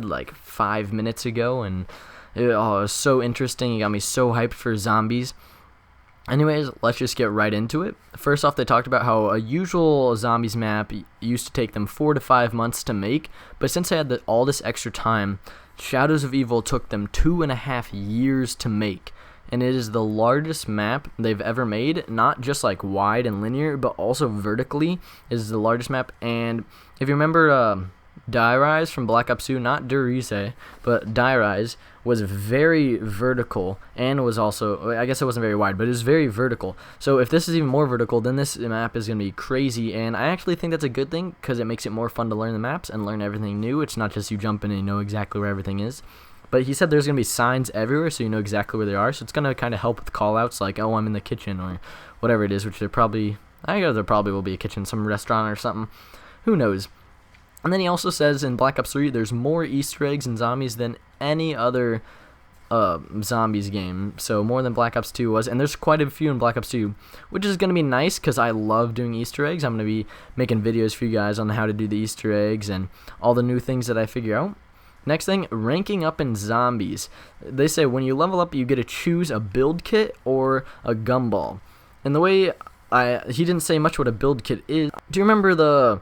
like 5 minutes ago, and it was so interesting. It got me so hyped for zombies. Anyways, let's just get right into it. First off, they talked about how a usual zombies map used to take them 4 to 5 months to make, but since they had all this extra time, Shadows of Evil took them 2.5 years to make. And it is the largest map they've ever made, not just like wide and linear, but also vertically. It is the largest map. And if you remember Die Rise from Black Ops 2, not Durise, but Die Rise was very vertical and was also, I guess it wasn't very wide, but it was very vertical. So if this is even more vertical, then this map is going to be crazy, and I actually think that's a good thing because it makes it more fun to learn the maps and learn everything new. It's not just you jump in and you know exactly where everything is. But he said there's going to be signs everywhere so you know exactly where they are, so it's going to kind of help with call-outs like, oh, I'm in the kitchen or whatever it is, which I guess there probably will be a kitchen, some restaurant or something. Who knows? And then he also says in Black Ops 3 there's more Easter eggs and zombies than any other zombies game, so more than Black Ops 2 was, and there's quite a few in Black Ops 2, which is going to be nice because I love doing Easter eggs. I'm going to be making videos for you guys on how to do the Easter eggs and all the new things that I figure out. Next thing, ranking up in zombies. They say when you level up, you get to choose a build kit or a gumball. And the way he didn't say much what a build kit is. Do you remember the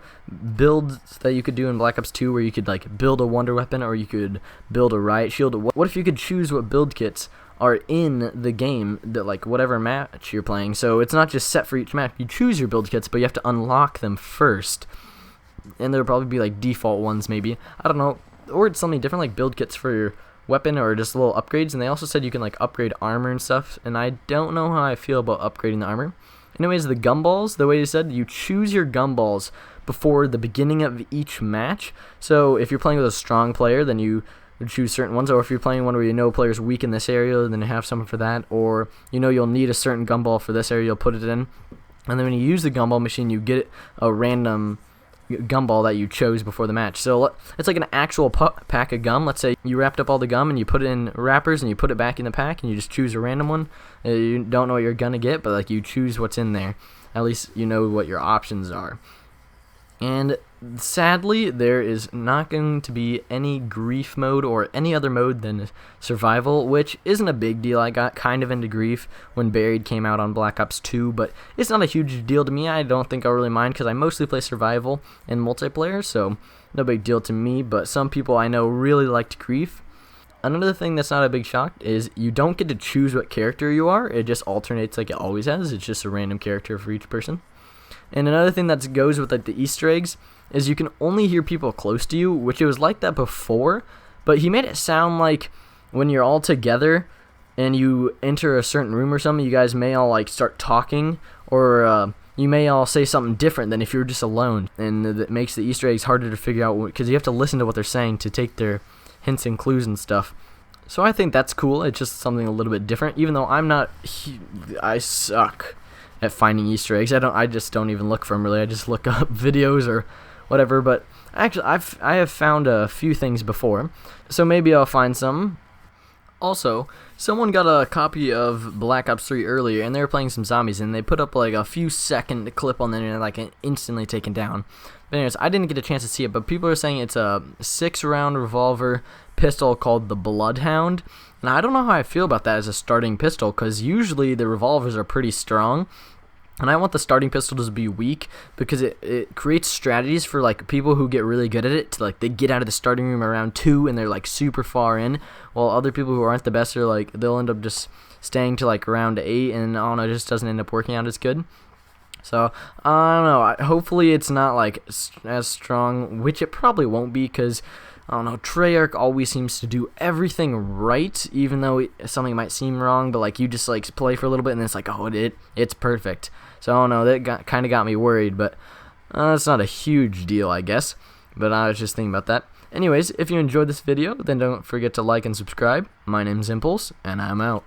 builds that you could do in Black Ops 2 where you could like build a wonder weapon or you could build a riot shield? What if you could choose what build kits are in the game, that like whatever match you're playing? So it's not just set for each match. You choose your build kits, but you have to unlock them first. And there'll probably be like default ones maybe. I don't know. Or it's something different like build kits for your weapon or just little upgrades. And they also said you can like upgrade armor and stuff, and I don't know how I feel about upgrading the armor. Anyways, the gumballs, the way he said, you choose your gumballs before the beginning of each match. So if you're playing with a strong player, then you would choose certain ones, or if you're playing one where you know player's weak in this area, then you have someone for that, or you know you'll need a certain gumball for this area, you'll put it in. And then when you use the gumball machine, you get a random gumball that you chose before the match. So it's like an actual pack of gum. Let's say you wrapped up all the gum and you put it in wrappers and you put it back in the pack and you just choose a random one. You don't know what you're gonna get, but like you choose what's in there. At least you know what your options are. And sadly, there is not going to be any grief mode or any other mode than survival, which isn't a big deal. I got kind of into grief when Buried came out on Black Ops 2, but it's not a huge deal to me. I don't think I'll really mind because I mostly play survival and multiplayer, so no big deal to me, but some people I know really liked grief. Another thing that's not a big shock is you don't get to choose what character you are. It just alternates like it always has. It's just a random character for each person. And another thing that goes with like the Easter eggs is you can only hear people close to you, which it was like that before, but he made it sound like when you're all together and you enter a certain room or something, you guys may all like start talking, or you may all say something different than if you're just alone, and that makes the Easter eggs harder to figure out because you have to listen to what they're saying to take their hints and clues and stuff. So I think that's cool. It's just something a little bit different, even though I suck at finding Easter eggs. I just don't even look for them really. I just look up videos or whatever, but actually I have found a few things before, so maybe I'll find some. Also, someone got a copy of Black Ops 3 earlier, and they were playing some zombies, and they put up like a few second clip on the internet, like instantly taken down. But anyways, I didn't get a chance to see it, but people are saying it's a 6-round revolver pistol called the Bloodhound. And I don't know how I feel about that as a starting pistol, because usually the revolvers are pretty strong. And I want the starting pistol to be weak because it creates strategies for like people who get really good at it to like they get out of the starting room around 2 and they're like super far in, while other people who aren't the best are like they'll end up just staying to like round 8, and I don't know, it just doesn't end up working out as good. So I don't know. Hopefully it's not like as strong, which it probably won't be because I don't know, Treyarch always seems to do everything right, even though something might seem wrong, but like you just like play for a little bit and then it's like, oh, it's perfect. So I don't know, that kind of got me worried, but it's not a huge deal, I guess. But I was just thinking about that. Anyways, if you enjoyed this video, then don't forget to like and subscribe. My name's Impulse, and I'm out.